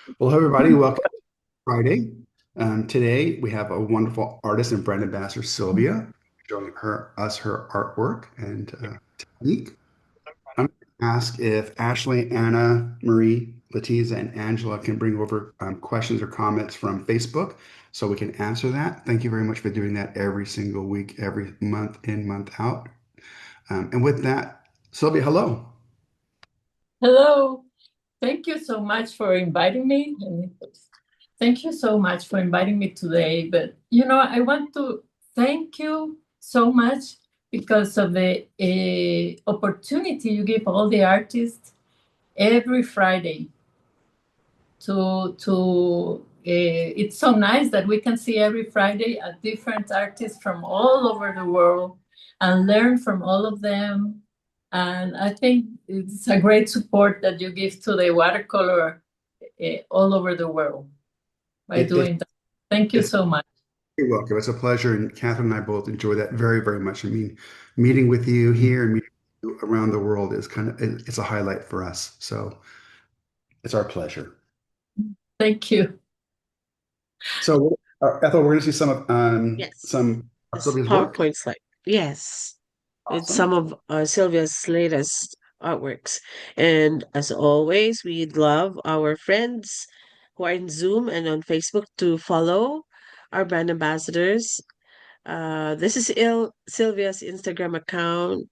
Well, hello everybody, welcome to Friday. Today we have a wonderful artist and brand ambassador, Sylvia, showing her artwork and technique. I'm going to ask if Ashley, Anna, Marie, Letiza, and Angela can bring over questions or comments from Facebook so we can answer that. Thank you very much for doing that every single week, every month in, month out. And with that, Sylvia, hello. Hello. Thank you so much for inviting me. Thank you so much for inviting me today. But I want to thank you so much because of the opportunity you give all the artists every Friday to it's so nice that we can see every Friday a different artist from all over the world and learn from all of them. And I think it's a great support that you give to the watercolor all over the world by It, it, doing that. Thank you it's so much. You're welcome. It's a pleasure, and Catherine and I both enjoy that very, very much. I mean, meeting with you here and meeting you around the world is it's a highlight for us. So it's our pleasure. Thank you. So Ethel, we're going to see Yes. some of This Sylvia's work. PowerPoint slide. Yes. It's Awesome. some of Sylvia's latest artworks. And as always, we'd love our friends who are in Zoom and on Facebook to follow our brand ambassadors. This is Sylvia's Instagram account.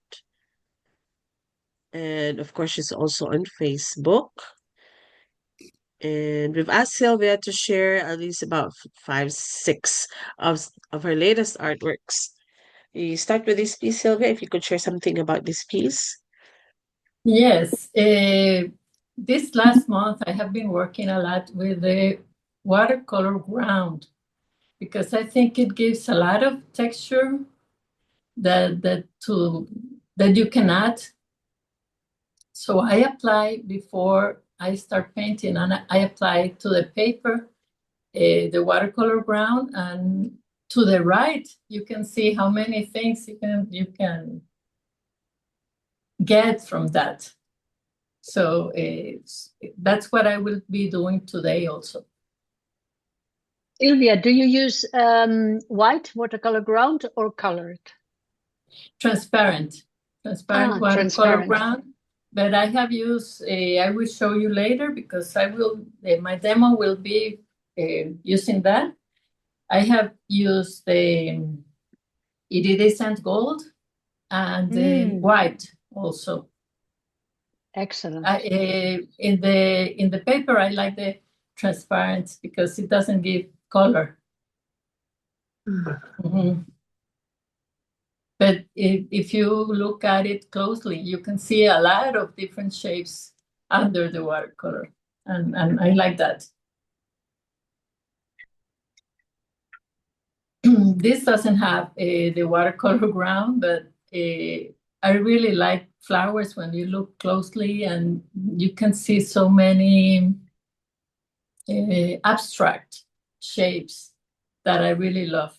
And of course, she's also on Facebook. And we've asked Sylvia to share at least about five, six of her latest artworks. You start with this piece, Sylvia, if you could share something about this piece. Yes. This last month, I have been working a lot with the watercolor ground because I think it gives a lot of texture that you can add. So I apply before I start painting, and I apply to the paper the watercolor ground, and to the right you can see how many things you can get from that. So that's what I will be doing today also. Silvia, do you use white watercolor ground or colored? Transparent watercolor Transparent. ground. But I have used, I will show you later because my demo will be using that. I have used the iridescent gold and white also. Excellent. In the paper, I like the transparent because it doesn't give color. Mm-hmm. But if you look at it closely, you can see a lot of different shapes under the watercolor, and I like that. This doesn't have the watercolor ground, but I really like flowers when you look closely, and you can see so many abstract shapes that I really love.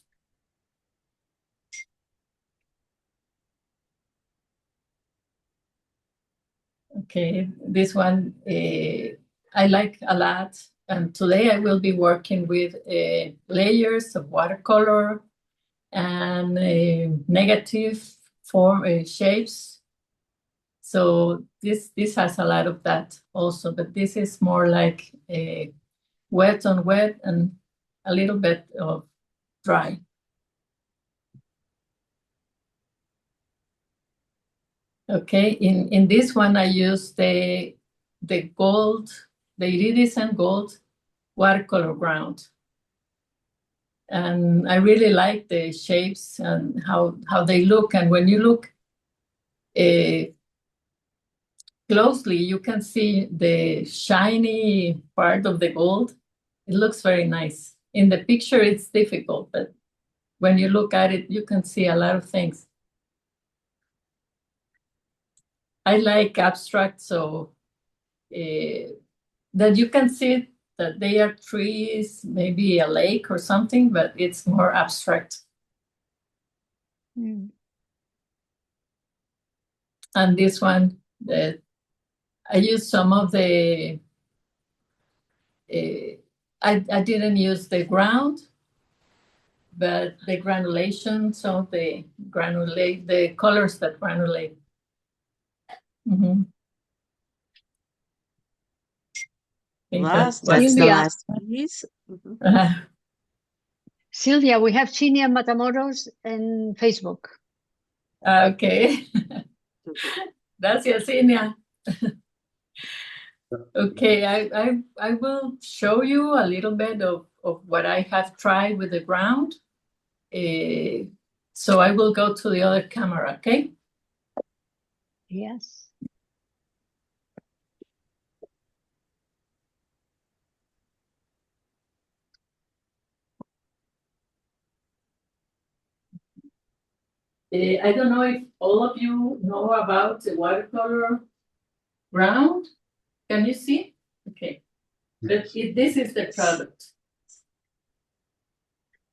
Okay, this one I like a lot. And today I will be working with layers of watercolor and negative form shapes. So this has a lot of that also, but this is more like wet on wet and a little bit of dry. Okay, in this one I use the gold, the iridescent gold watercolor ground. And I really like the shapes and how they look. And when you look closely, you can see the shiny part of the gold. It looks very nice. In the picture, it's difficult, but when you look at it, you can see a lot of things. I like abstract, so that you can see that they are trees, maybe a lake or something, but it's more abstract. And this one, I use some of the I didn't use the ground, but the granulation, so the colors that granulate. Mm-hmm. Last, That's the Silvia. last piece. Silvia, we have Chinia Matamoros in Facebook. Okay. That's Yesenia. Okay, I will show you a little bit of what I have tried with the ground. So I will go to the other camera, okay? Yes. I don't know if all of you know about the watercolor ground. Can you see? Okay. But this is the product.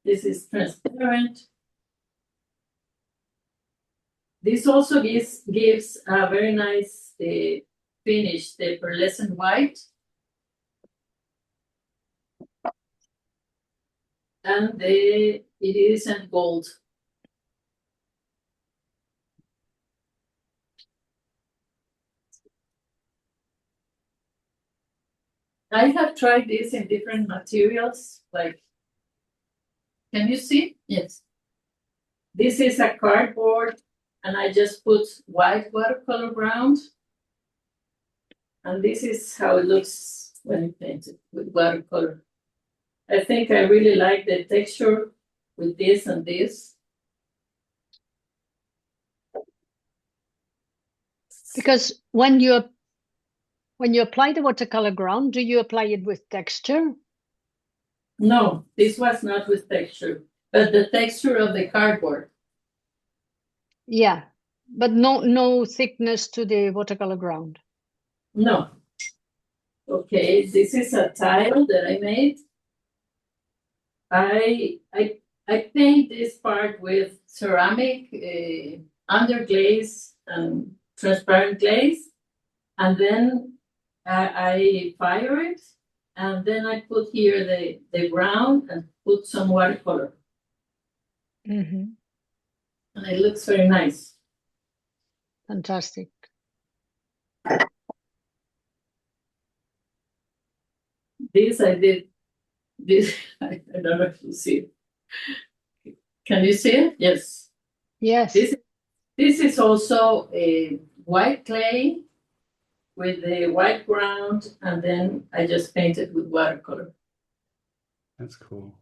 This is transparent. This also gives a very nice finish, the pearlescent white. And the iridescent gold. I have tried this in different materials, like, can you see? Yes. This is a cardboard, and I just put white watercolor ground. And this is how it looks when you paint it with watercolor. I think I really like the texture with this and this. Because when you apply the watercolor ground, do you apply it with texture? No, this was not with texture, but the texture of the cardboard. Yeah, but no thickness to the watercolor ground. No. Okay, this is a tile that I made. I paint this part with ceramic underglaze and transparent glaze, and then I fire it, and then I put here the ground and put some watercolor. Mm-hmm. And it looks very nice. Fantastic. This I did. This I don't know if you see it. Can you see it? Yes. Yes. This is also a white clay with the white ground, and then I just painted with watercolor. That's cool.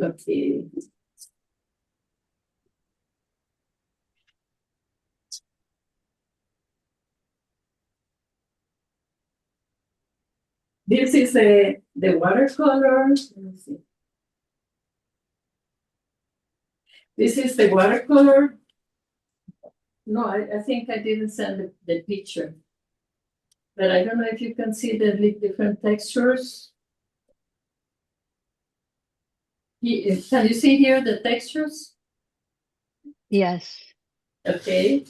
Okay. This is the watercolor. Let me see. This is the watercolor. No, I think I didn't send the picture. But I don't know if you can see the different textures. Can you see here the textures? Yes. Okay.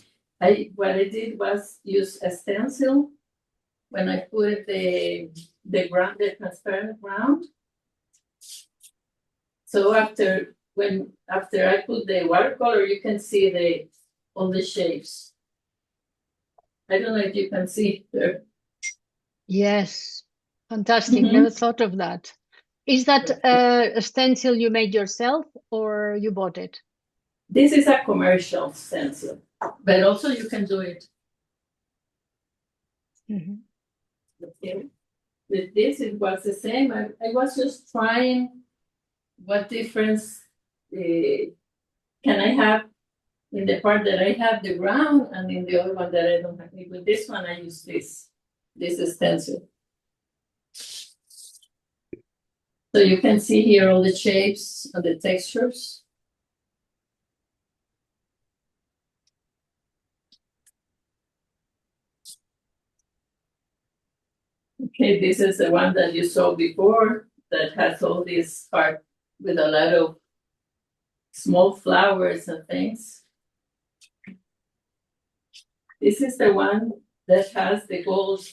What I did was use a stencil when I put the transparent ground. So after I put the watercolor, you can see all the shapes. I don't know if you can see there. Yes. Fantastic. Mhm. Never thought of that. Is that a stencil you made yourself or you bought it? This is a commercial stencil, but also you can do it. Mm-hmm. Okay. With this, it was the same. I was just trying what difference can I have in the part that I have the ground and in the other one that I don't have. With this one, I use this stencil. So you can see here all the shapes and the textures. Okay, this is the one that you saw before that has all this part with a lot of small flowers and things. This is the one that has the gold.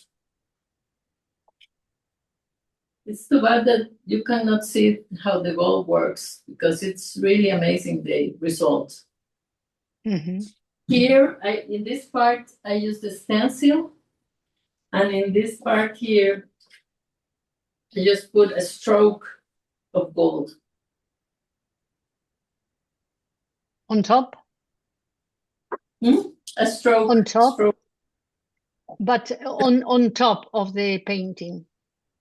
It's too bad that you cannot see how the gold works because it's really amazing, the result. Mm-hmm. Here, in this part, I use the stencil, and in this part here, I just put a stroke of gold. On top? A stroke. On top? Stroke. But on top of the painting?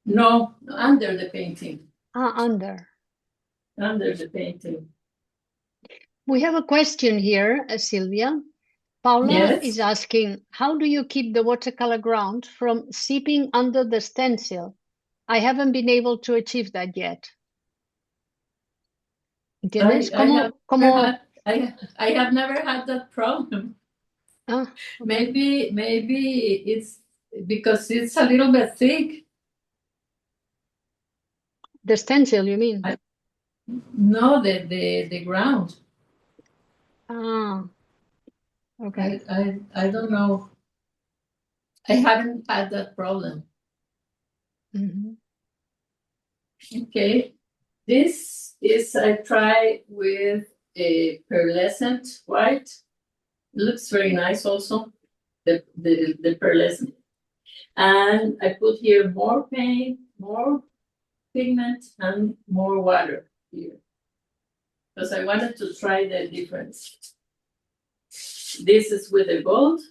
No, under the painting. Under. Under the painting. We have a question here, Silvia. Paula Yes. is asking, how do you keep the watercolor ground from seeping under the stencil? I haven't been able to achieve that yet. ¿Entiendes? I have never had that problem. Okay. Maybe it's because it's a little bit thick. The stencil, you mean? No, the ground. Okay. I don't know. I haven't had that problem. Mm-hmm. Okay. This is, I try with a pearlescent white. It looks very nice also, the pearlescent. And I put here more paint, more pigment, and more water here. Because I wanted to try the difference. This is with the gold.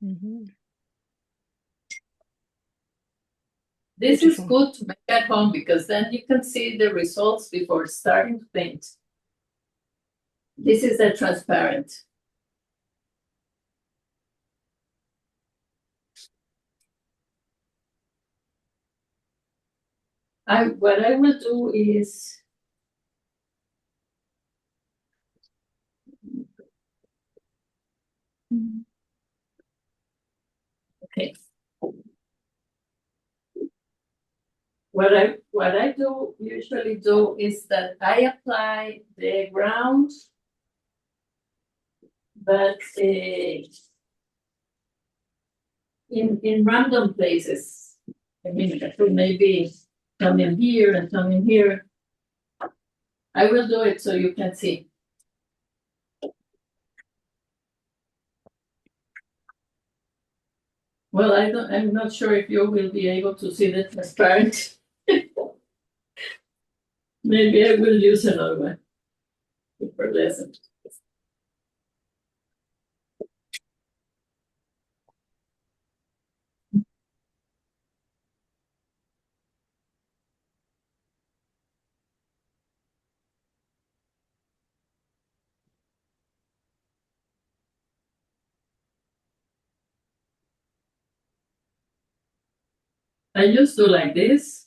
Mm-hmm. This Beautiful. is good to make at home because then you can see the results before starting to paint. This is a transparent. What I will do is okay. What I usually do is that I apply the ground, but in random places. I mean, I could maybe come in here and come in here. I will do it so you can see. Well, I'm not sure if you will be able to see the transparent. Maybe I will use another one. Super lesson. I used to like this.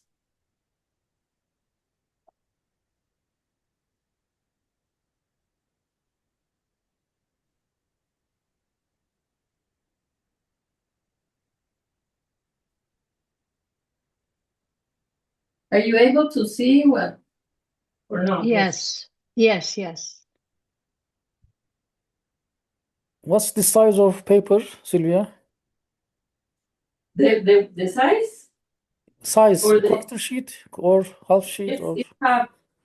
Are you able to see what or not? Yes. Yes. What's the size of paper, Silvia? The size? Size, Or quarter sheet or half sheet or?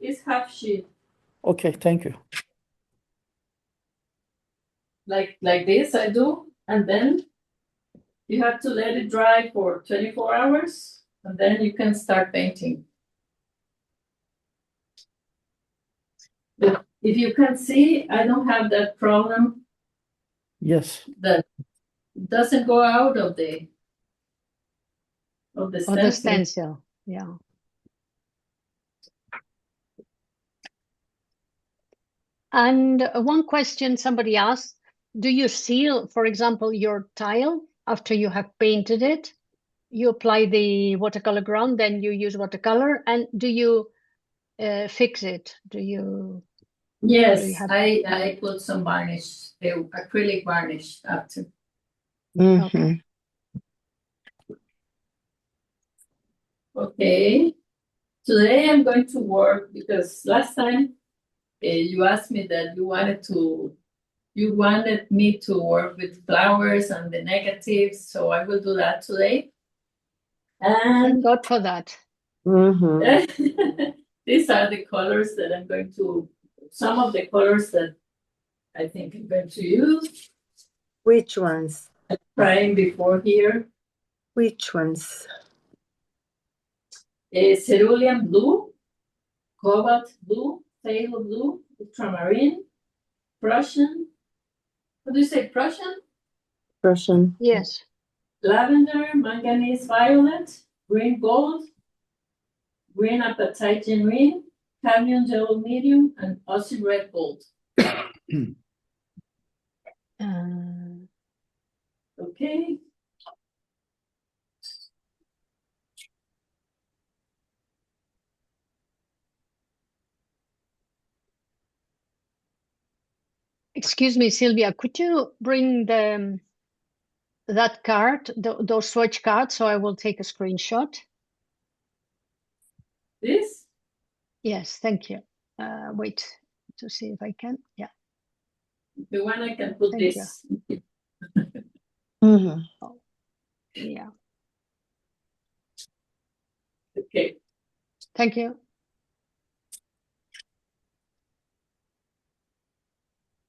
It's half sheet. Okay, thank you. Like this I do, and then you have to let it dry for 24 hours, and then you can start painting. But if you can see, I don't have that problem. Yes. That doesn't go out of the stencil. Or the stencil, yeah. And one question somebody asked, do you seal, for example, your tile after you have painted it? You apply the watercolor ground, then you use watercolor, and do you fix it? Do you? Yes, I put some varnish, the acrylic varnish after. Okay. Okay. Today I'm going to work because last time you asked me that you wanted to you wanted me to work with flowers and the negatives, so I will do that today. Thank And God for that. these are the colors that I'm going to, some of the colors that I think I'm going to use. Which ones? I'm trying before here. Which ones? Cerulean blue, cobalt blue, phthalo blue, ultramarine, Prussian. What do you say, Prussian? Russian. Yes. Lavender, manganese violet, green gold, green apatite genuine, cadmium yellow medium, and Aussie red gold. Okay. Excuse me, Silvia, could you bring that card, those swatch cards, so I will take a screenshot? This? Yes, thank you. Wait to see if I can. Yeah, The one I can put thank this. Mhm. yeah. Okay. Thank you.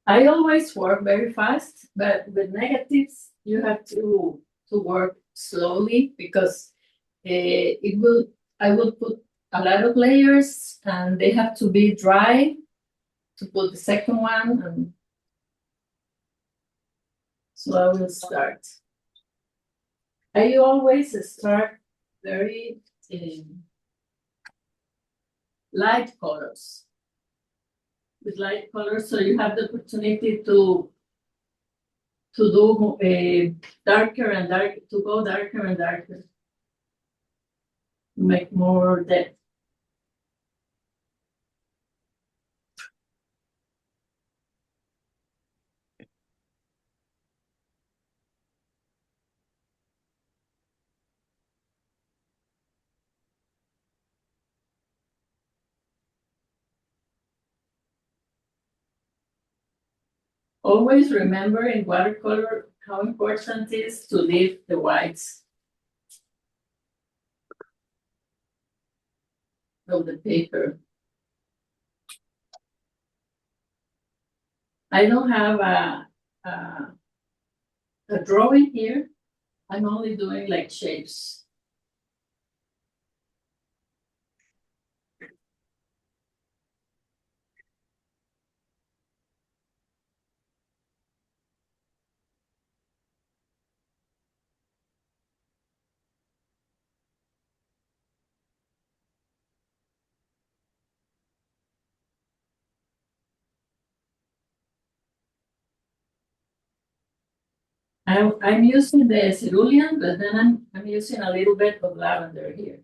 I always work very fast, but with negatives, you have to work slowly because I will put a lot of layers and they have to be dry to put the second one. And so I will start. I always start very light colors. With light colors, so you have the opportunity to do darker and darker, to go darker and darker, make more depth. Always remember in watercolor how important it is to leave the whites of the paper. I don't have a drawing here. I'm only doing like shapes. I'm using the cerulean, but then I'm using a little bit of lavender here.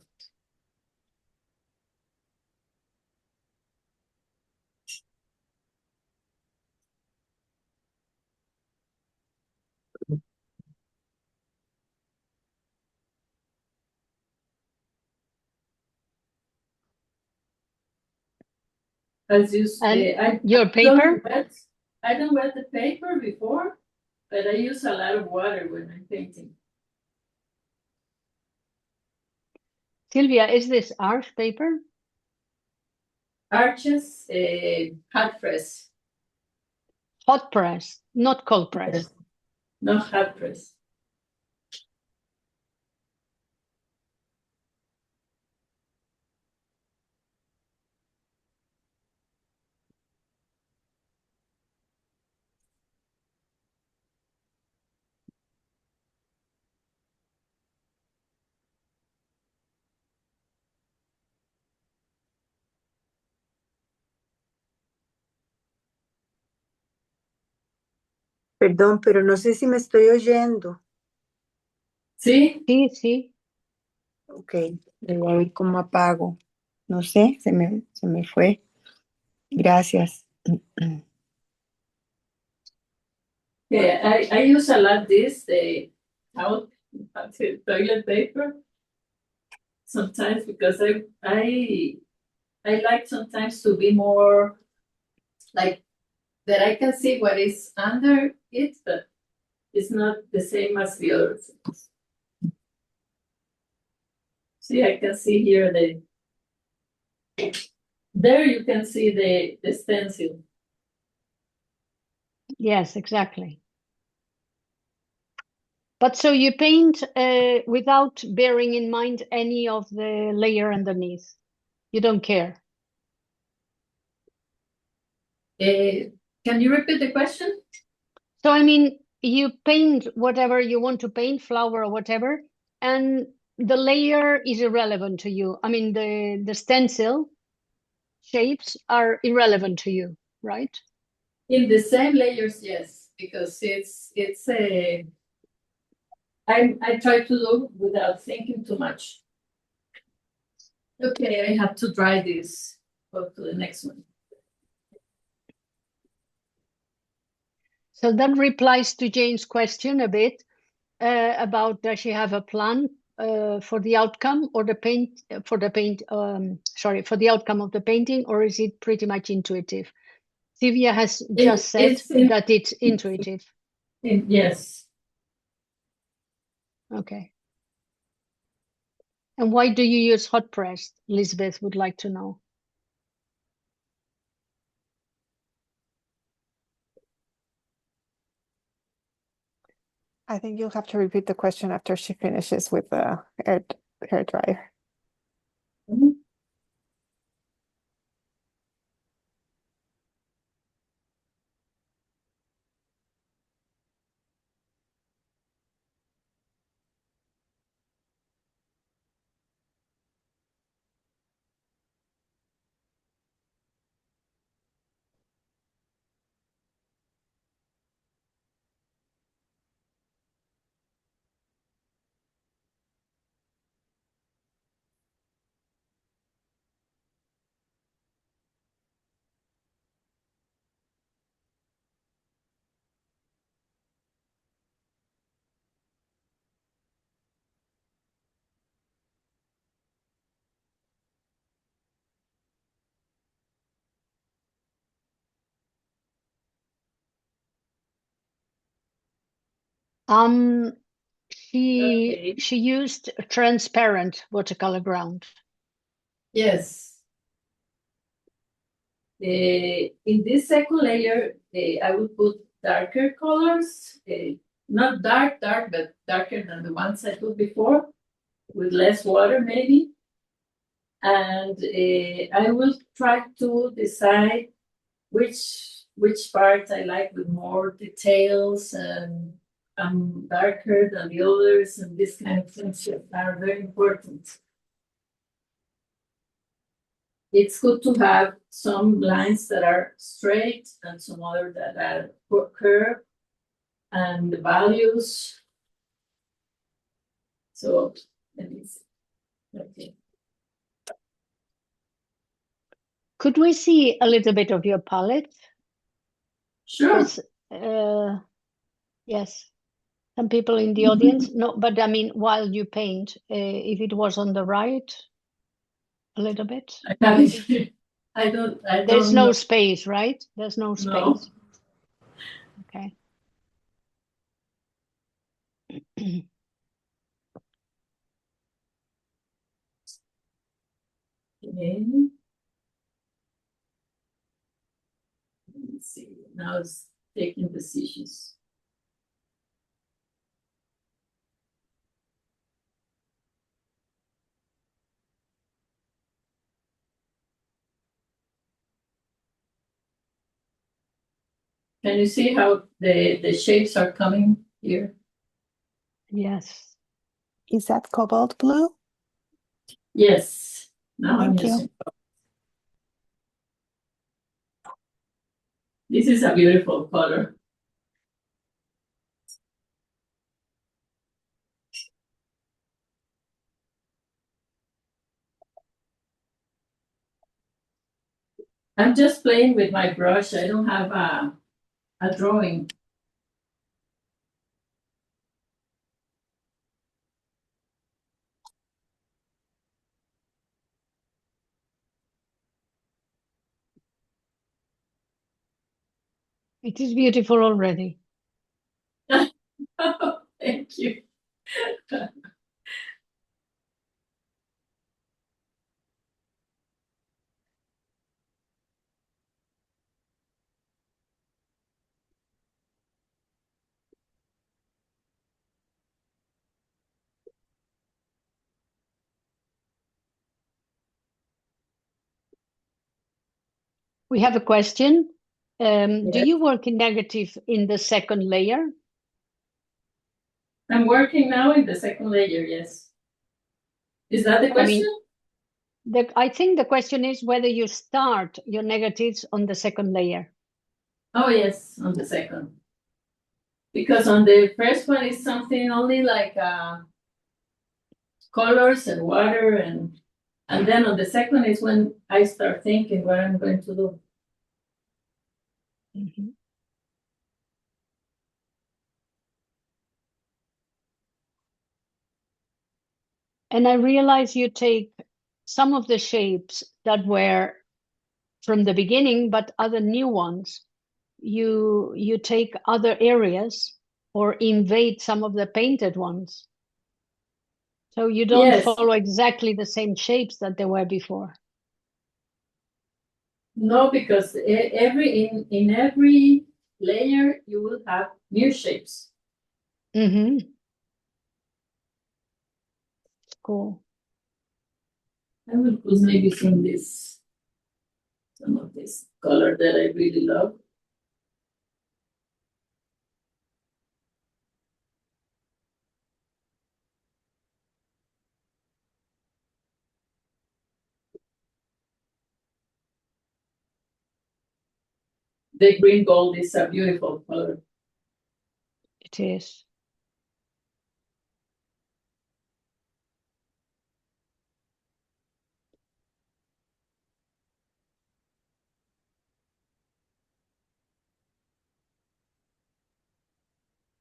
As you say, Your paper? I don't wet the paper before, but I use a lot of water when I'm painting. Silvia, is this art paper? Arches, hot press. Hot press, not cold press. Yes. Not hot press. Perdón, pero no sé si me estoy oyendo. ¿Sí? Sí, sí. Ok, le voy a ver cómo apago. No sé, se me fue. Gracias. Yeah, I use a lot this, the toilet paper. Sometimes because I like sometimes to be more like that I can see what is under it, but it's not the same as the other things. See, I can see here there you can see the stencil. Yes, exactly. But so you paint without bearing in mind any of the layer underneath. You don't care. Can you repeat the question? So, I mean, you paint whatever you want to paint, flower or whatever, and the layer is irrelevant to you. I mean, the stencil shapes are irrelevant to you, right? In the same layers, yes, because it's a. I try to do without thinking too much. Okay, I have to dry this. Go to the next one. So that replies to Jane's question a bit about does she have a plan for the outcome or the paint for the outcome of the painting, or is it pretty much intuitive? Silvia has just said that it's intuitive. Yes. Okay. And why do you use hot press? Elizabeth would like to know. I think you'll have to repeat the question after she finishes with the hair dryer. Mhm. She Okay. she used a transparent watercolor ground. Yes. In this second layer, I will put darker colors, not dark, but darker than the ones I put before, with less water maybe. And I will try to decide which parts I like with more details and darker than the others, and this kind of things are very important. It's good to have some lines that are straight and some other that are curved, and the values. So let me see. Okay. Could we see a little bit of your palette? Sure. Yes, some people in the audience. No, but I mean, while you paint, if it was on the right, a little bit. I have it here. I don't There's no know. space, right? There's no No. space. Okay. Okay. Let me see. Now it's taking decisions. Can you see how the shapes are coming here? Yes. Is that cobalt blue? Yes. Now I'm Thank you. using. This is a beautiful color. I'm just playing with my brush. I don't have a drawing. It is beautiful already. Thank you. We have a question. Do Yes. you work in negative in the second layer? I'm working now in the second layer, yes. Is that the I question? mean, I think the question is whether you start your negatives on the second layer. Oh, yes, on the second. Because on the first one is something only like colors and water, and then on the second is when I start thinking what I'm going to do. Mhm. And I realize you take some of the shapes that were from the beginning, but other new ones. You take other areas or invade some of the painted ones. So you don't Yes. follow exactly the same shapes that they were before. No, because in every layer you will have new shapes. Mm-hmm. Cool. I will put maybe some of this color that I really love. The green gold is a beautiful color. It is.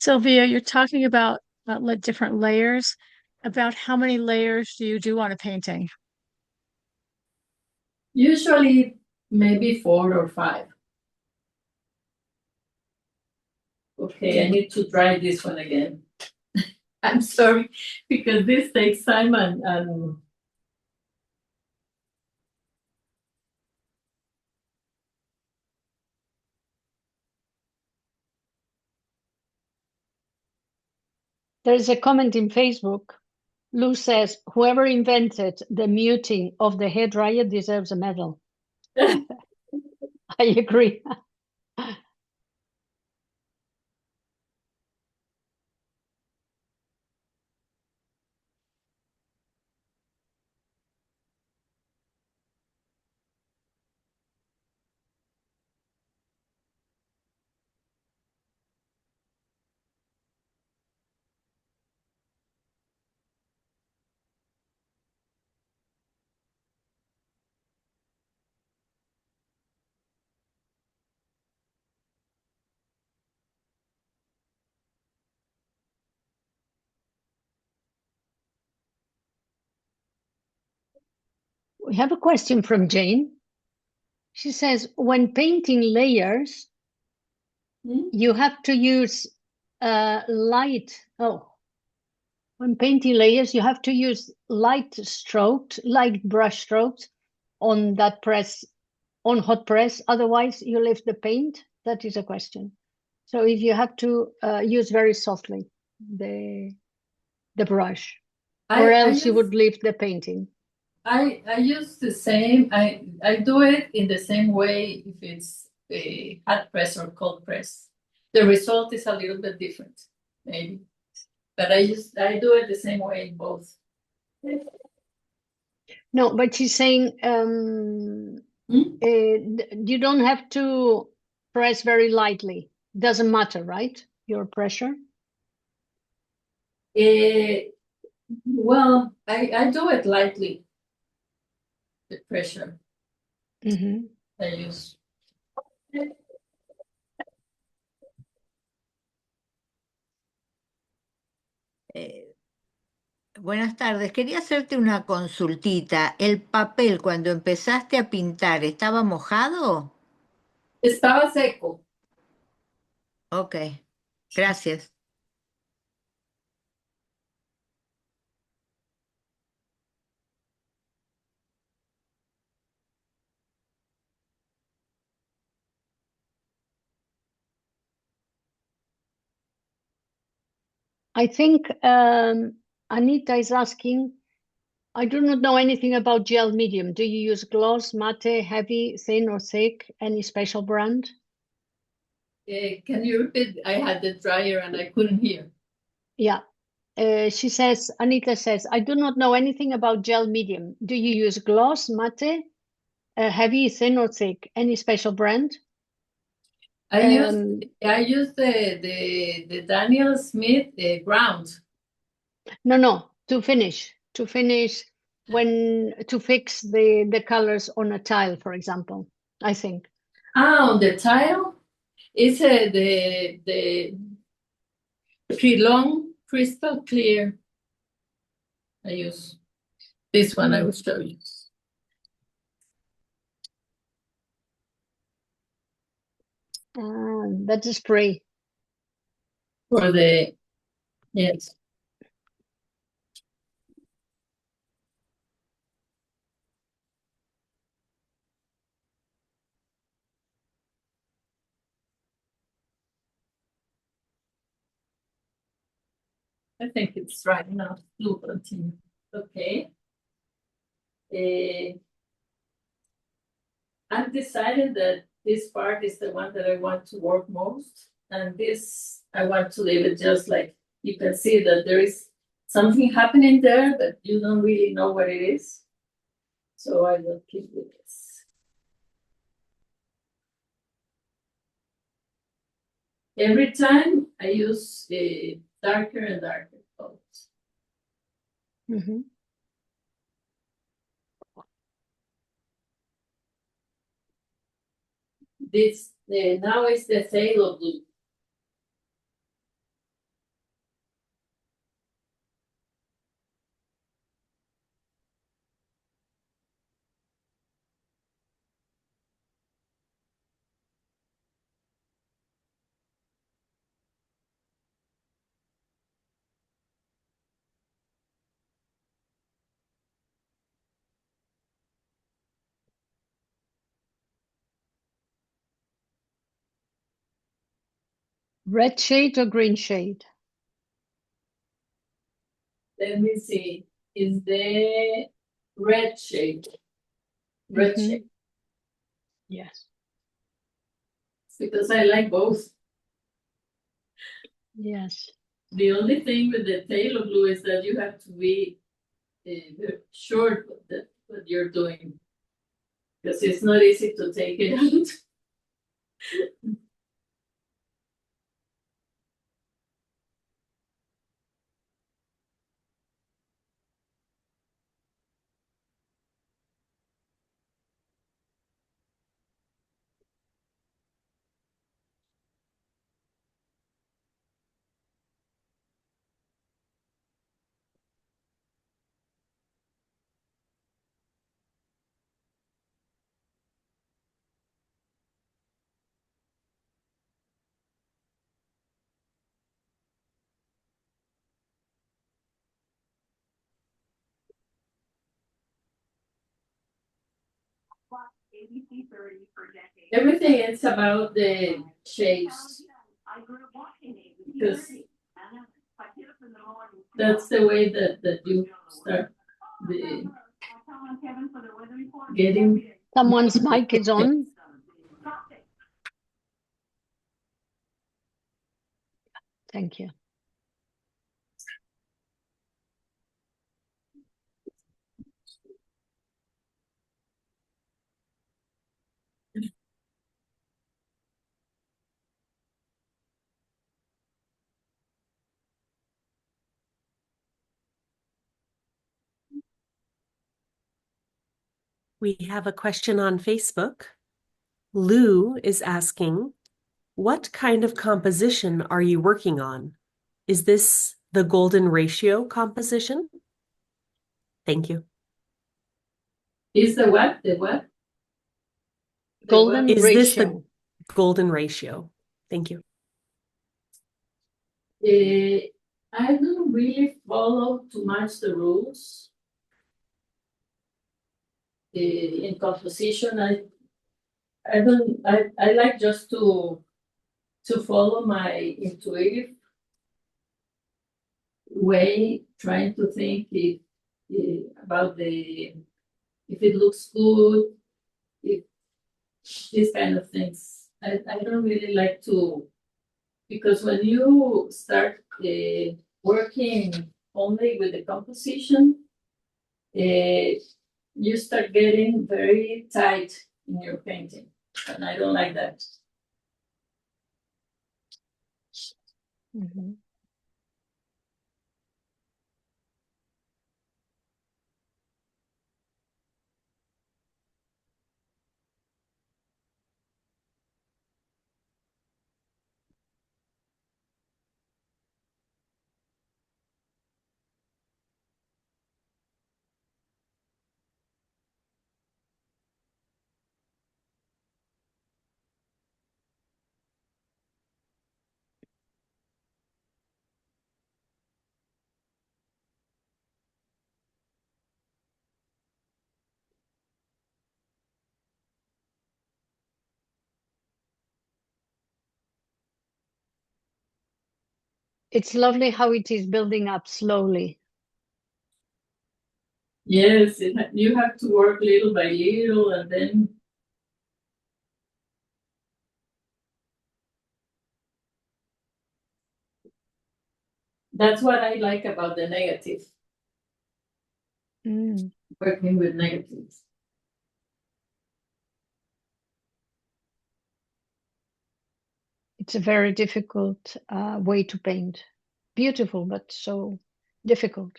Sylvia, you're talking about different layers. About how many layers do you do on a painting? Usually maybe 4 or 5. Okay, I need to try this one again. I'm sorry, because this takes time and There's a comment in Facebook. Lou says, whoever invented the muting of the hairdryer deserves a medal. I agree. We have a question from Jane. She says, when painting layers, you have to use light. Oh, when painting layers, you have to use light brush strokes on that press, on hot press. Otherwise, you leave the paint. That is a question. So if you have to use very softly the brush, or else you would leave the painting. I use the same. I do it in the same way if it's a hot press or cold press. The result is a little bit different, maybe, but I do it the same way in both. No, but she's saying you don't have to press very lightly. Doesn't matter, right? Your pressure. Well, I do it lightly. The pressure I use. Buenas tardes, quería hacerte una consultita. ¿El papel cuando empezaste a pintar estaba mojado? Estaba seco. Ok, gracias. I think Anita is asking, I do not know anything about gel medium. Do you use gloss, matte, heavy, thin or thick? Any special brand? Can you repeat? I had the dryer and I couldn't hear. Yeah. She says, Anita says, I do not know anything about gel medium. Do you use gloss, matte, heavy, thin or thick? Any special brand? I use the Daniel Smith ground. No, to finish when to fix the colors on a tile, for example, I think. On the tile, it's the Trilong crystal clear. I use this one. I will show you. That's a spray. For the, yes. I think it's right now. We'll continue. Okay. I've decided that this part is the one that I want to work most. And this, I want to leave it just like you can see that there is something happening there, but you don't really know what it is. So I will keep with this. Every time I use darker and darker colors. Mm-hmm. This now is the phthalo blue. Red shade or green shade? Let me see. Is the red shade? Red Mhm. shade. Yes. Because I like both. Yes. The only thing with the phthalo blue is that you have to be sure what you're doing. Because it's not easy to take it out. Everything is about the shapes. Because that's the way that you start getting. Someone's mic is on. Thank you. We have a question on Facebook. Lou is asking, what kind of composition are you working on? Is this the golden ratio composition? Thank you. Is the what? The what? Golden Is ratio. this the golden ratio? Thank you. I don't really follow too much the rules. In composition, I like just to follow my intuitive way, trying to think about if it looks good, if these kind of things. I don't really like to, because when you start working only with the composition, you start getting very tight in your painting, and I don't like that. Mhm. It's lovely how it is building up slowly. Yes, you have to work little by little, and then that's what I like about the negative, Mm. working with negatives. It's a very difficult way to paint. Beautiful, but so difficult.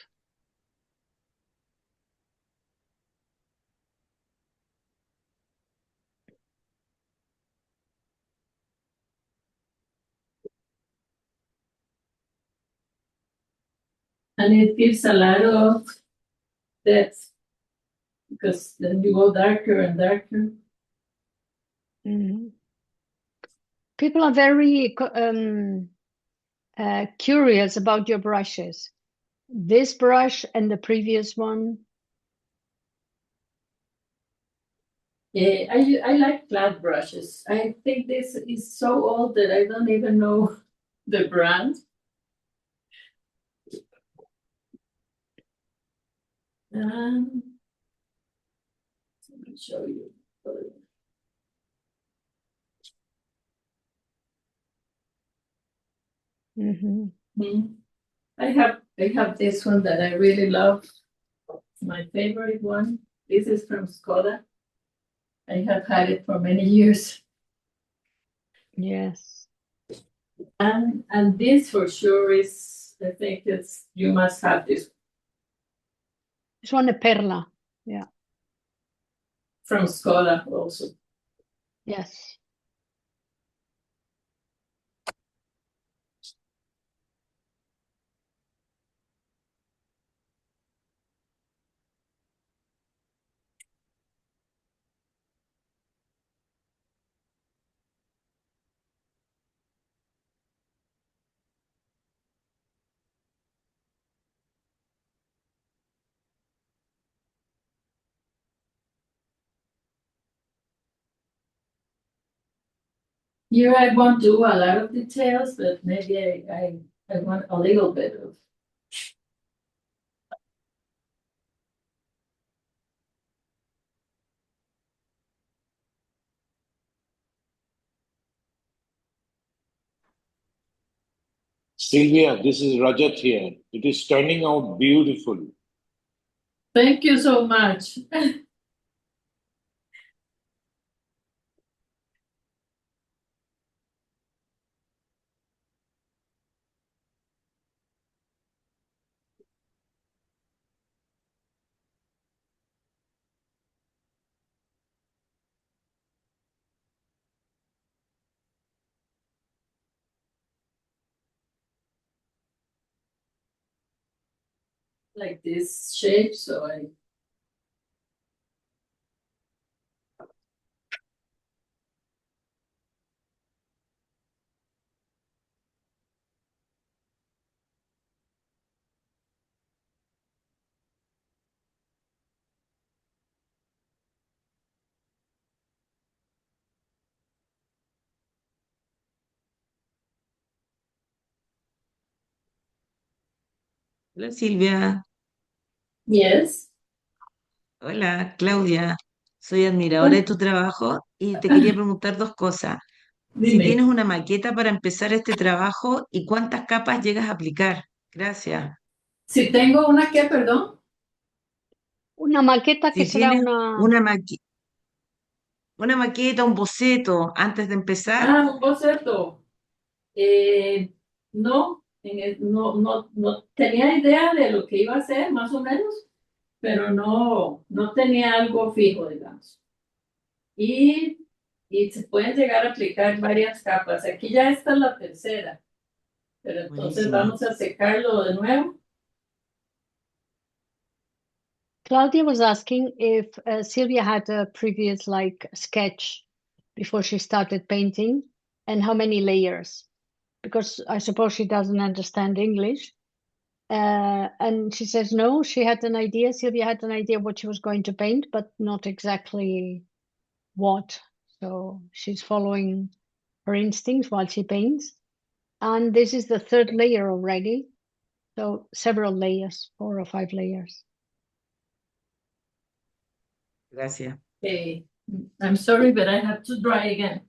And it gives a lot of depth, because then you go darker and darker. Mhm. People are very curious about your brushes. This brush and the previous one. Yeah, I like flat brushes. I think this is so old that I don't even know the brand. Let me show you. Mhm. I have this one that I really love. It's my favorite one. This is from Skoda. I have had it for many years. Yes. And this for sure is, I think it's, you must have this This one a perla. Yeah. from Skoda also. Yes. Here I won't do a lot of details, but maybe I want a little bit of. Silvia, this is Rajat here. It is turning out beautiful. Thank you so much. Like this shape, so I. Hola Silvia, Yes. hola Claudia, soy admiradora de tu trabajo y te quería preguntar dos cosas. Si Dime. tienes una maqueta para empezar este trabajo y cuántas capas llegas a aplicar. Gracias. Si tengo una que, perdón. Una maqueta que Si será tienes una... una maqueta, un boceto antes de empezar, Ah, un boceto. Eh, no, no tenía idea de lo que iba a hacer, más o menos, pero no tenía algo fijo, digamos. Y, y se pueden llegar a aplicar varias capas. Aquí ya está la tercera, pero entonces buenísimo. vamos a secarlo de nuevo. Claudia was asking if Silvia had a previous like sketch before she started painting and how many layers, because I suppose she doesn't understand English. And she says no, she had an idea. Silvia had an idea what she was going to paint, but not exactly what. So she's following her instincts while she paints. And this is the third layer already. So several layers, 4 or 5 layers. Gracias. Okay. I'm sorry, but I have to dry again.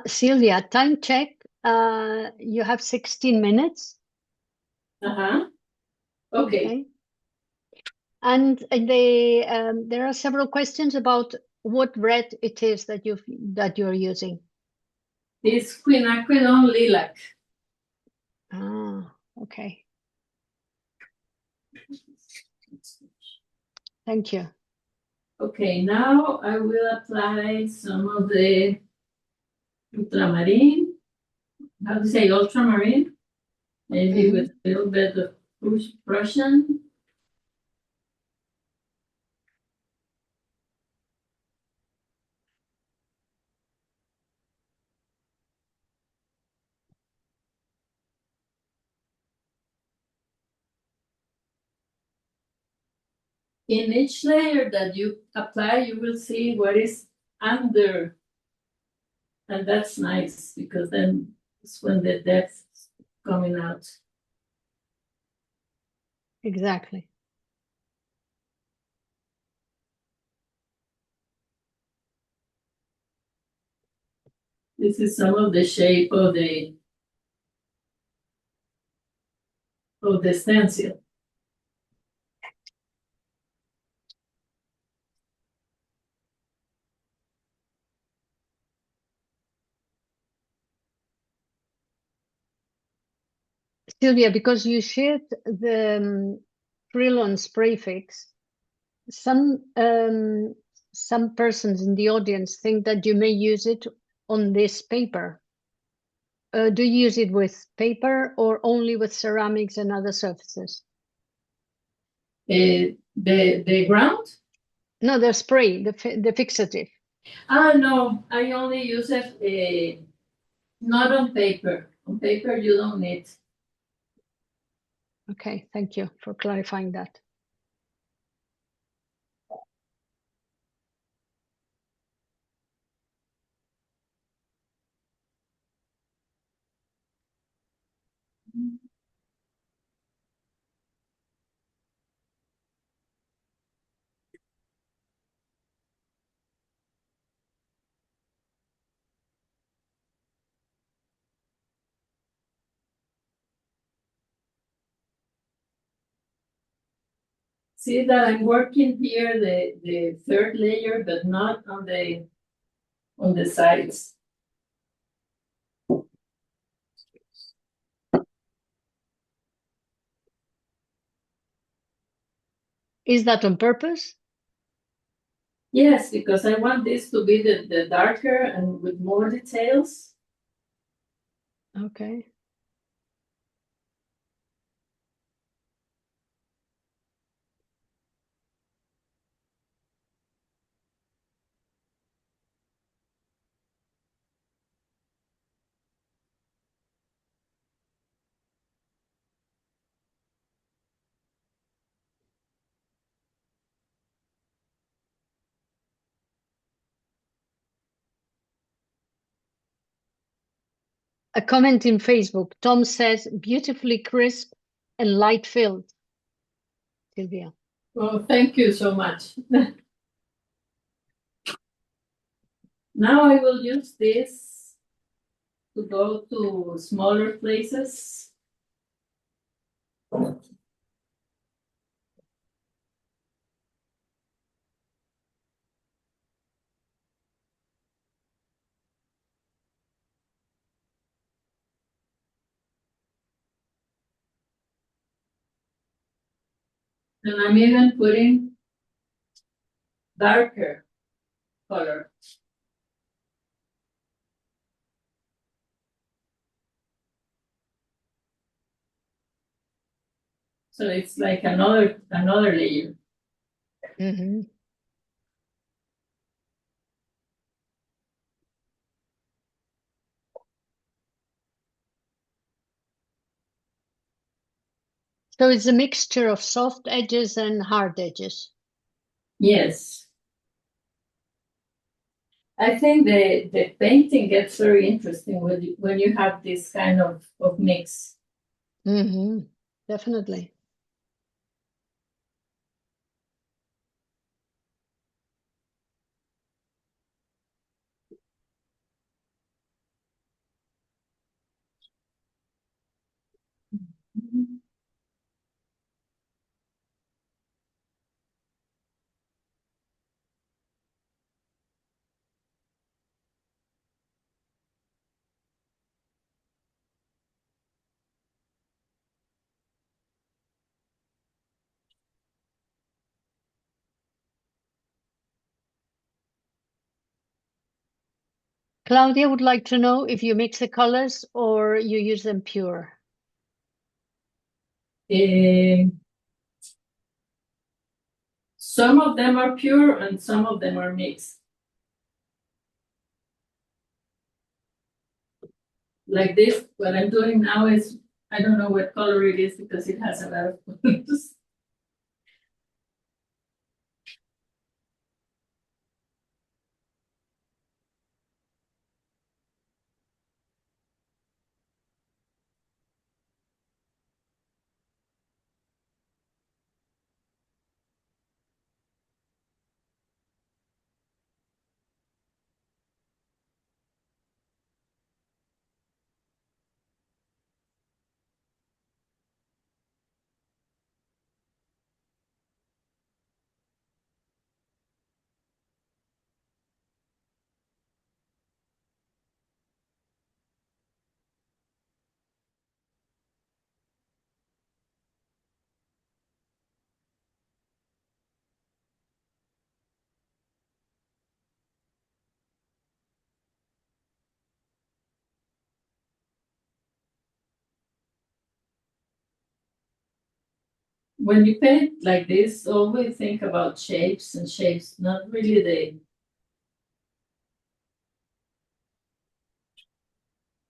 Silvia, time check. You have 16 minutes. Uh-huh. Okay. And there are several questions about what red it is that you're using. It's quinacridone lilac. Ah, okay. Thank you. Okay, now I will apply some of the ultramarine. How to say ultramarine? Maybe with a little bit of Prussian. In each layer that you apply, you will see what is under. And that's nice because then it's when the depth is coming out. Exactly. This is some of the shape of the stencil. Silvia, because you shared the Krillon's prefix, some persons in the audience think that you may use it on this paper. Do you use it with paper or only with ceramics and other surfaces? The ground? No, the spray, the fixative. No, I only use it not on paper. On paper, you don't need. Okay, thank you for clarifying that. See that I'm working here the third layer, but not on the sides. Is that on purpose? Yes, because I want this to be the darker and with more details. Okay. A comment in Facebook. Tom says, beautifully crisp and light filled. Silvia. Oh, thank you so much. Now I will use this to go to smaller places. And I'm even putting darker color. So it's like another layer. Mm-hmm. So it's a mixture of soft edges and hard edges. Yes. I think the painting gets very interesting when you have this kind of mix. Mm-hmm. Definitely. Claudia would like to know if you mix the colors or you use them pure. Some of them are pure and some of them are mixed. Like this, what I'm doing now is, I don't know what color it is because it has a lot of colors. When you paint like this, always think about shapes and shapes, not really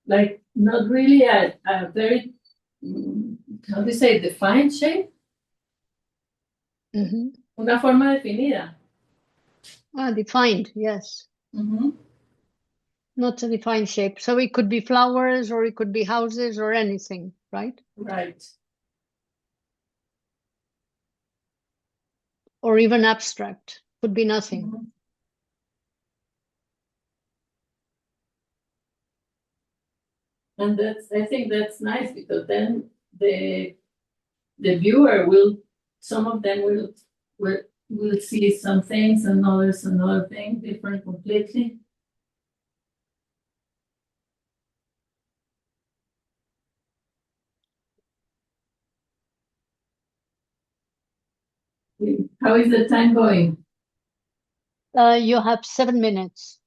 not really a very, how do you say, defined shape. Mm-hmm. Una forma definida. Ah, defined, yes. Mm-hmm. Not a defined shape. So it could be flowers or it could be houses or anything. right? Right. Or even abstract, could be nothing. Mhm. And I think that's nice because then the viewer will, some of them will see some things and others another thing different completely. How is the time going? You have 7 minutes.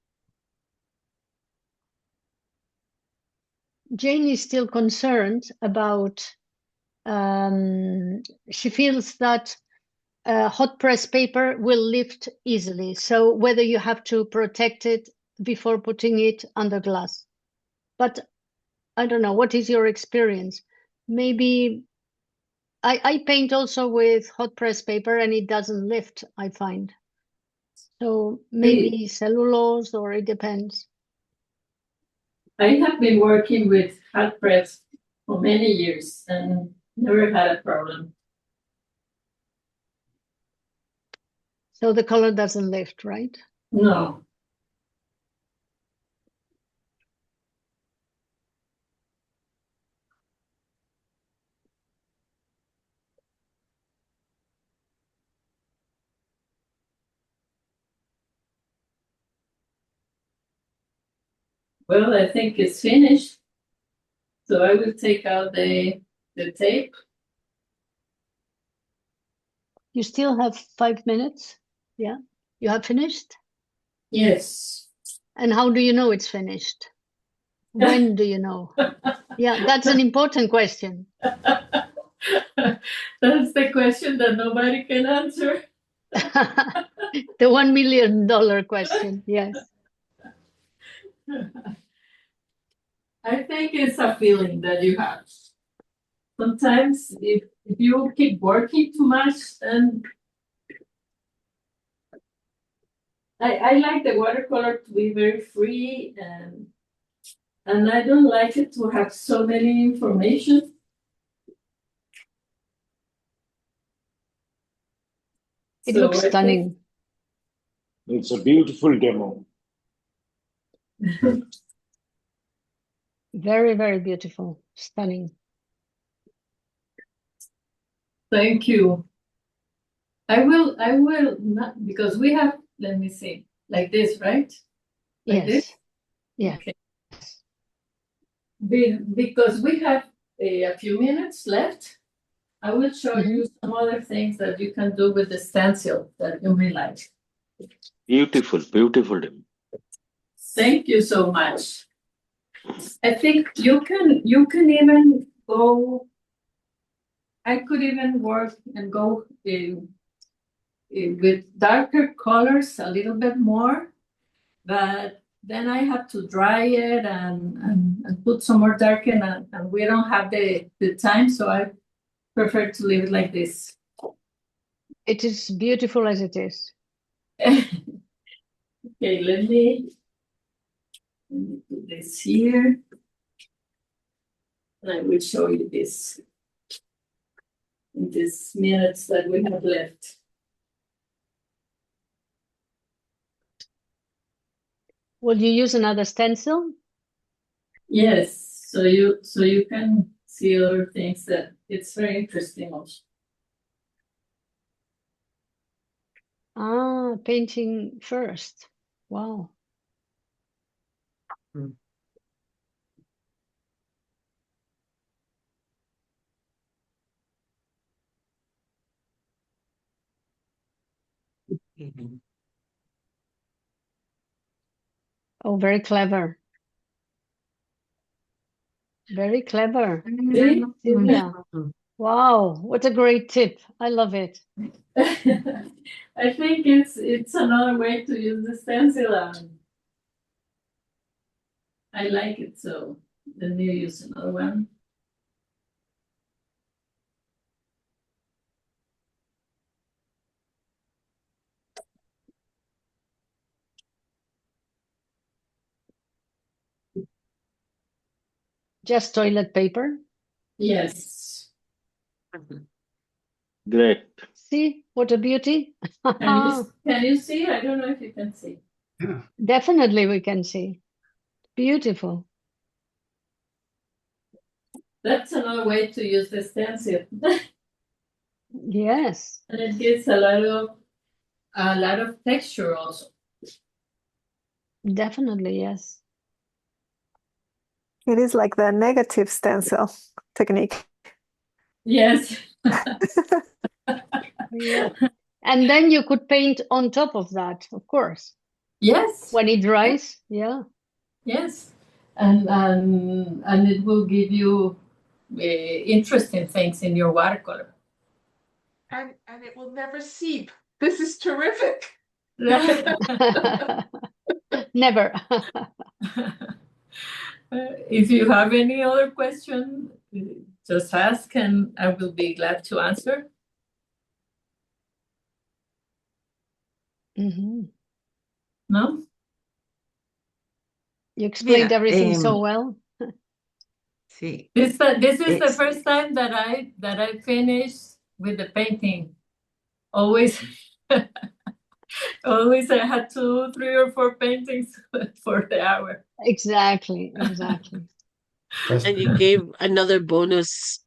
Jane is still concerned about, she feels that hot press paper will lift easily. So whether you have to protect it before putting it under glass. But I don't know, what is your experience? Maybe I paint also with hot press paper and it doesn't lift, I find. So maybe cellulose, or it depends. I have been working with hot press for many years and never had a problem. So the color doesn't lift, right? No. Well, I think it's finished. So I will take out the tape. You still have 5 minutes? Yeah. You have finished? Yes. And how do you know it's finished? When do you know? Yeah, that's an important question. That's the question that nobody can answer. The $1 million question, yes. I think it's a feeling that you have. Sometimes if you keep working too much, and I like the watercolor to be very free, and I don't like it to have so many information. It looks stunning. It's a beautiful demo. Very, very beautiful. Stunning. Thank you. I will not, because we have, let me see, like this, right? Like Yes. this? Yeah. Okay. Because we have a few minutes left, I will show you some other things that you can do with the stencil that you may like. Beautiful, beautiful demo. Thank you so much. I think you can even go, I could even work and go with darker colors a little bit more, but then I have to dry it and put some more darker, and we don't have the time, so I prefer to leave it like this. It is beautiful as it is. Okay, let me put this here. And I will show you this in these minutes that we have left. Will you use another stencil? Yes, so you can see other things that it's very interesting also. Ah, painting first. Wow. Oh, very clever. Very clever. See? Silvia. Wow, what a great tip. I love it. I think it's another way to use the stencil, and I like it, so let me use another one. Just toilet paper? Yes. Great. See, what a beauty. Can you see? I don't know if you can see. Yeah. Definitely we can see. Beautiful. That's another way to use the stencil. Yes. And it gives a lot of texture also. Definitely, yes. It is like the negative stencil technique. Yes. Yeah. And then you could paint on top of that, of course. Yes. When it dries, yeah. Yes. And it will give you interesting things in your watercolor. And it will never seep. This is terrific. Never. If you have any other question, just ask and I will be glad to answer. Mm-hmm. No? You explained Mira, everything so well. Sí. This is the first time that I finished with the painting. Always always I had 2, 3, or 4 paintings for the hour. Exactly. And you gave another bonus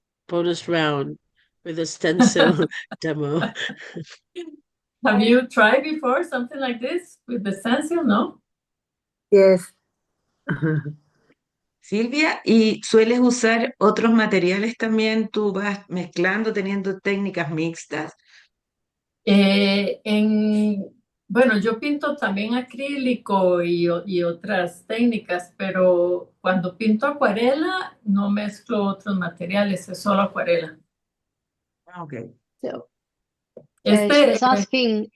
round with a stencil demo. Have you tried before something like this with the stencil? No? Yes. Silvia, ¿y sueles usar otros materiales también? ¿Tú vas mezclando, teniendo técnicas mixtas? Bueno, yo pinto también acrílico y otras técnicas, pero cuando pinto acuarela no mezclo otros materiales, es solo acuarela. Okay. So, she was asking.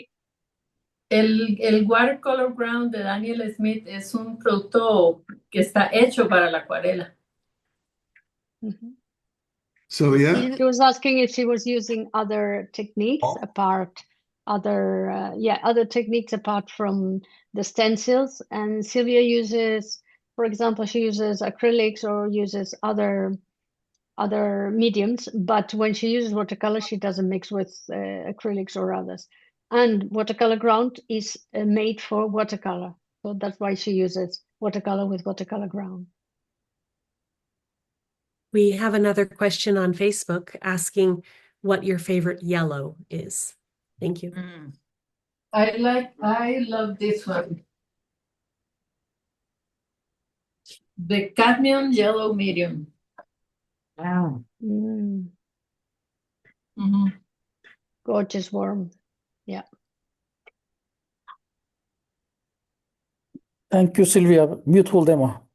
El Watercolor Ground de Daniel Smith es un producto que está hecho para la acuarela. So yeah. She was asking if she was using other techniques other techniques apart from the stencils. And Silvia uses, for example, she uses acrylics or uses other mediums, but when she uses watercolor, she doesn't mix with acrylics or others. And watercolor ground is made for watercolor, so that's why she uses watercolor with watercolor ground. We have another question on Facebook asking what your favorite yellow is. Thank you. I love this one. The cadmium yellow medium. Wow. Mm-hmm. Gorgeous warm. Yeah. Thank you, Silvia. Beautiful demo.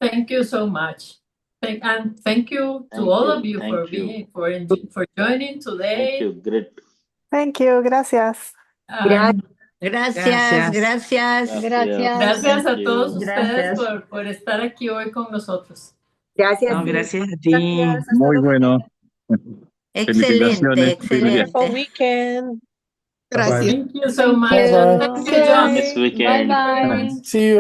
Thank you so much. Thank you to all of you for being for joining today. Thank you. Great. Thank you. Gracias. Gracias. Gracias a todos ustedes Gracias. por estar aquí hoy con nosotros. Gracias. No, gracias a ti. Muy bueno. Excelente, Felicitaciones, Silvia. Wonderful weekend. Gracias. Thank you so much. Bye-bye. Thank you, John. This weekend. Bye-bye. See you.